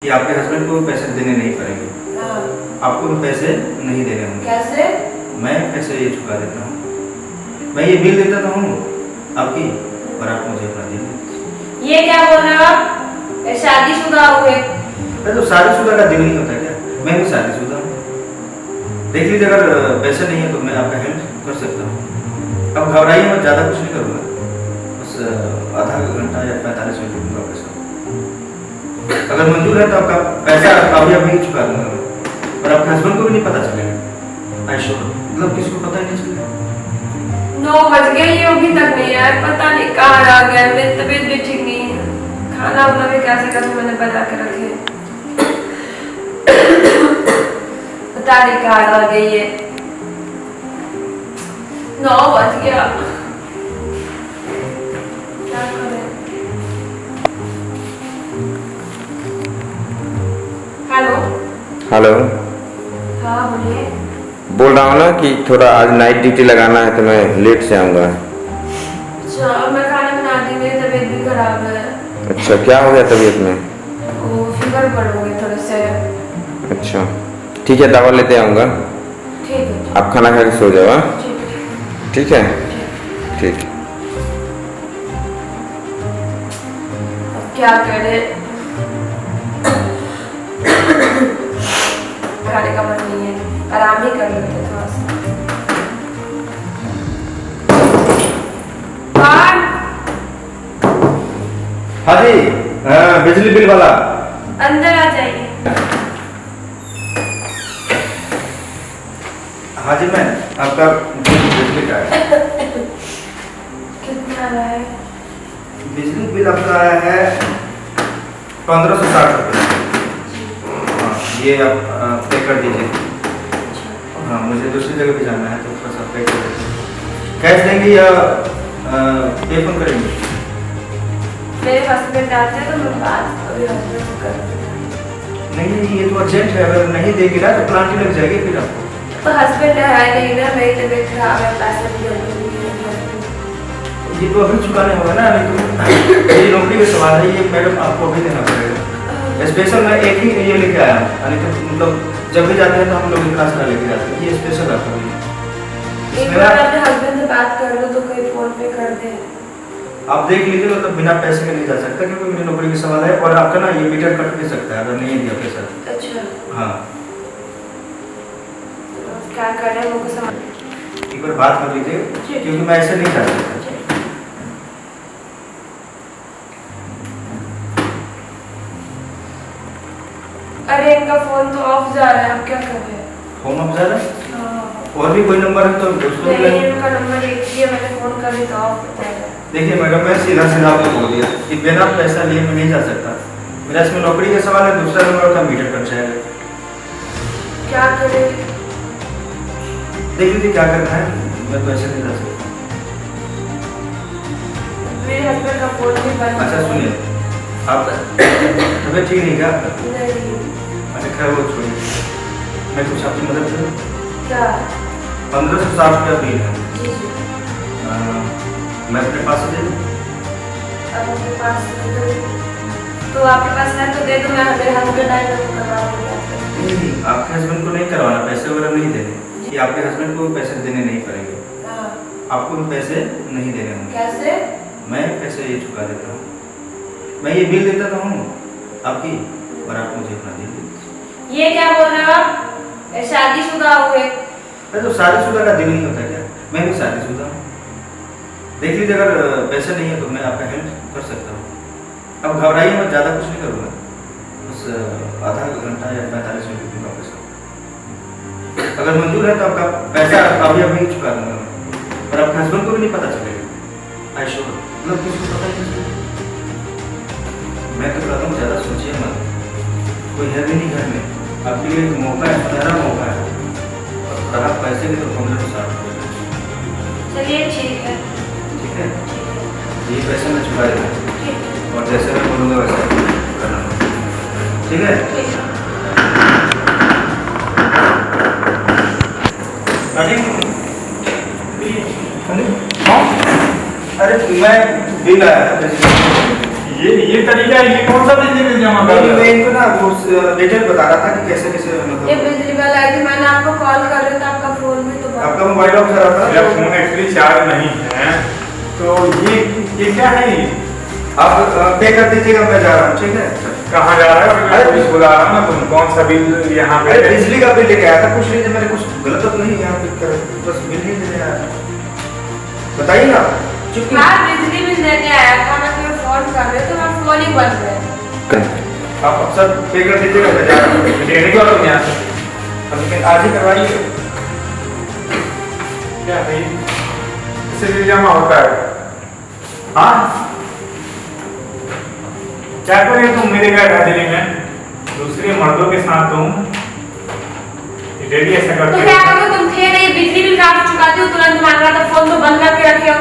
कि आपके हस्बैंड को पैसे देने नहीं पड़ेंगे। हाँ। आपको भी पैसे नहीं देने होंगे। कैसे? मैं पैसे ये चुका देता हूँ। मैं ये बिल देता तो हूँ आपकी, और आप मुझे अपना दिल देते। ये क्या बोल रहे हो आप? शादीशुदा हुए? अरे तो शादीशुदा का दिल नहीं होता क्या? मैं भी शादीशुदा हूँ। देख लीजिए, अगर पैसे नहीं है तो मैं आपका हेल्प कर सकता हूँ। अब घबराइए मत, ज़्यादा कुछ नहीं करूँगा, बस आधा घंटा या 45 मिनट दूँगा पैसा। अगर मंजूर है तो आपका पैसा अभी अभी चुका दूंगा मैं, और आपके हस्बैंड को भी नहीं पता चलेगा। आई श्योर, मतलब किसी को पता ही नहीं चलेगा। 9 बज गए, ये अभी तक नहीं आया, पता नहीं कहाँ आ गया। मेरी तबीयत भी ठीक नहीं है, खाना वाना भी कैसे कैसे मैंने बना के रखे, पता नहीं कहाँ आ गई है। 9 बज गया, क्या करें? हेलो। हेलो। हाँ बोलिए। बोल रहा हूँ ना कि थोड़ा आज नाइट ड्यूटी लगाना है तो मैं लेट से आऊँगा। अच्छा, मैं खाना बना दी, मेरी तबीयत भी खराब है। अच्छा, क्या हो गया तबीयत में? वो फीवर बढ़ गई थोड़े से। अच्छा ठीक है, दवा लेते आऊँगा। ठीक है। आप खाना खा के सो जाओ। हाँ ठीक है। ठीक है, ठीक। अब क्या करें, खाने का मन नहीं है, आराम ही कर लेते थोड़ा सा। कौन? हाँ जी, बिजली बिल वाला। अंदर आ जाइए। हाँ जी, मैं आपका बिजली का है। कितना आया है? बिजली बिल आपका आया है 1560 रुपये। हाँ, ये आप पे कर दीजिए। हाँ, मुझे दूसरी जगह भी जाना है तो थोड़ा सा पे कर दीजिए। कैश देंगे या पे फोन करेंगे? मेरे हस्बैंड आते हैं तो मैं बात अभी हस्बैंड से कर दूँगी। नहीं, ये तो अर्जेंट है, अगर नहीं देगी ना तो प्लांट लग जाएगी फिर आपको। तो हस्बैंड है नहीं ना, मेरी तबीयत खराब है, पैसे भी जरूरी है। ये तो अभी चुकाने होगा ना, नहीं तो ये नौकरी का सवाल है, ये मैडम आपको अभी देना पड़ेगा। स्पेशल मैं एक ही ये लेके आया हूँ, यानी कि मतलब जब भी जाते हैं तो हम लोग इतना सारा लेके जाते हैं, ये स्पेशल आपको है। एक बार अपने हस्बैंड से बात कर लो तो कोई फोन पे कर दे। आप देख लीजिए, मतलब बिना पैसे के नहीं जा सकता, क्योंकि मेरी नौकरी का सवाल है, और आपका ना ये मीटर कट भी सकता है अगर नहीं दिया पैसा। अच्छा, हाँ, क्या करें मुझे समझ। एक बार बात कर लीजिए, क्योंकि मैं ऐसे नहीं जा सकता। अरे इनका फोन तो ऑफ जा रहा है, अब क्या करें? फोन ऑफ जा रहा है? हाँ। और भी कोई नंबर है तो उसको भी नहीं, इनका नंबर एक ही है, मैंने फोन कर दिया तो ऑफ हो गया। देखिए मैडम, मैं सीधा सीधा आपको बोल दिया कि बिना पैसा लिए मैं नहीं जा सकता। मेरा इसमें नौकरी का सवाल है, दूसरा नंबर का मीटर कट जाएगा। क्या करें? देख लीजिए क्या करना है, मैं तो ऐसे नहीं जा सकता। मेरे हस्बैंड का फोन भी बंद। अच्छा सुनिए, आप तबीयत ठीक नहीं क्या आपका? नहीं। अच्छा खैर वो छोड़िए, मैं कुछ आपकी मदद करूँ? क्या? 1560 रुपया बिल है। जी जी। मैं अपने पास से दे दूँ? अब अपने पास दे दो। तो आपके पास है तो दे दो, मैं मेरे हस्बैंड आए तो करवा दूँगा। नहीं, आपके हस्बैंड को नहीं करवाना, पैसे वगैरह नहीं देने, कि आपके हस्बैंड को पैसे देने नहीं पड़ेंगे। हाँ। आपको भी पैसे नहीं देने होंगे। कैसे? मैं पैसे ये चुका देता हूँ। मैं ये बिल देता तो हूँ आपकी, और आप मुझे अपना दिल देते। ये क्या बोल रहे हो आप? शादीशुदा हुए? अरे तो शादीशुदा का दिल नहीं होता क्या? मैं भी शादीशुदा हूँ। देख लीजिए, अगर पैसे नहीं है तो मैं आपका हेल्प कर सकता हूँ। अब घबराइए मत, ज़्यादा कुछ नहीं करूँगा, बस आधा घंटा या 45 मिनट दूँगा पैसा। अगर मंजूर है तो आपका पैसा अभी अभी चुका दूँगा मैं, और आपके हस्बैंड को भी नहीं पता चलेगा। आई श्योर, मतलब किसी को पता ही नहीं चलेगा। मैं तो कहता हूँ ज़्यादा सोचिए मत, कोई है भी नहीं घर में, आपके लिए एक मौका है, सुनहरा मौका है, और रहा पैसे की तो 1560 रुपये। चलिए ठीक है। ठीक है, ये पैसे मैं चुका देता हूँ, ठीक है। और जैसे मैं बोलूँगा वैसे करना, ठीक है? ठीक है। अरे मैं बिल आया था, ये तरीका है, ये कौन सा बिजली बिल जमा कर नहीं, रहे मैं हो? इनको ना वो डिटेल बता रहा था कि कैसे कैसे ये मतलब बिजली बिल आई थी, मैंने आपको कॉल कर रहा था, आपका फोन भी तो बंद। आपका मोबाइल ऑफ कर रहा मेरा था। फोन एक्चुअली चार्ज नहीं है, तो ये क्या है ये? आप पे कर दीजिएगा, मैं जा रहा हूँ, ठीक है। कहाँ जा रहा है? मैं पुलिस बुला रहा हूँ ना, तुम कौन सा बिल यहाँ पे अरे है? बिजली का बिल लेके आया था, कुछ नहीं, मैंने कुछ गलत तो नहीं यहाँ पे कर, बस बिल ही देने आया था। बताइए ना, चुप क्यों? हाँ, बिजली बिल देने आया था, मैं तुम्हें फोन कर रही तो मैं फोन ही बंद है। आप सब पे कर दीजिएगा, मैं जा रहा हूँ। लेने को तुम यहाँ से अब लेकिन आज ही करवाइए। क्या है ये? इससे बिल जमा होता है? हाँ, क्या करें तुम मेरे घर दिल्ली में दूसरे मर्दों के साथ तुम डेली ऐसा तो करते क्या हो? करूँ, तुम थे नहीं, बिजली बिल काट चुकाती हूँ, तुरंत मांग रहा था, फोन तो बंद करके रखे हो।